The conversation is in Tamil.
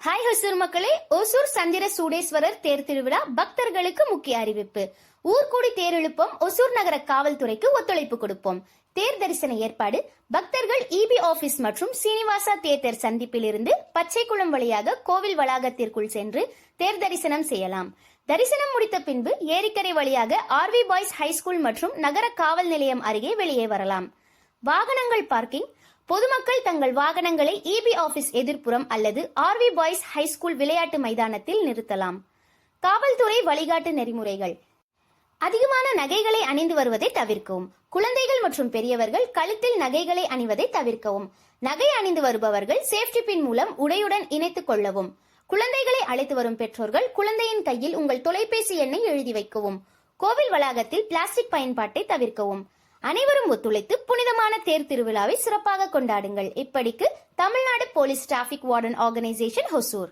ஹாய் ஹொசூர் மக்களே, ஒசூர் சந்திர சூடேஸ்வரர் தேர் திருவிழா பக்தர்களுக்கு முக்கிய அறிவிப்பு. ஊர்கூடி தேர் எழுப்போம், ஒசூர் நகர காவல்துறைக்கு ஒத்துழைப்பு கொடுப்போம். தேர் தரிசன ஏற்பாடு பக்தர்கள் இபி ஆபீஸ் மற்றும் சீனிவாசா தியேட்டர் சந்திப்பில் இருந்து பச்சைக்குளம் வழியாக கோவில் வளாகத்திற்குள் சென்று தேர் தரிசனம் செய்யலாம். தரிசனம் முடித்த பின்பு ஏரிக்கரை வழியாக ஆர்வி பாய்ஸ் ஹைஸ்கூல் மற்றும் நகர காவல் நிலையம் அருகே வெளியே வரலாம். வாகனங்கள் பார்க்கிங் பொதுமக்கள் தங்கள் வாகனங்களை இபி ஆபீஸ் எதிர்ப்புறம் அல்லது ஆர்வி பாய்ஸ் ஹைஸ்கூல் விளையாட்டு மைதானத்தில் நிறுத்தலாம். காவல்துறை வழிகாட்டு நெறிமுறைகள்: அதிகமான நகைகளை அணிந்து வருவதை தவிர்க்கவும். குழந்தைகள் மற்றும் பெரியவர்கள் கழுத்தில் நகைகளை அணிவதை தவிர்க்கவும். நகை அணிந்து வருபவர்கள் சேஃப்டி பின் மூலம் உடையுடன் இணைத்துக் கொள்ளவும். குழந்தைகளை அழைத்து வரும் பெற்றோர்கள் குழந்தையின் கையில் உங்கள் தொலைபேசி எண்ணை எழுதி வைக்கவும். கோவில் வளாகத்தில் பிளாஸ்டிக் பயன்பாட்டை தவிர்க்கவும். அனைவரும் ஒத்துழைத்து புனிதமான தேர் திருவிழாவை சிறப்பாக கொண்டாடுங்கள். இப்படிக்கு Tamil Nadu police traffic warden organisation, Hosur.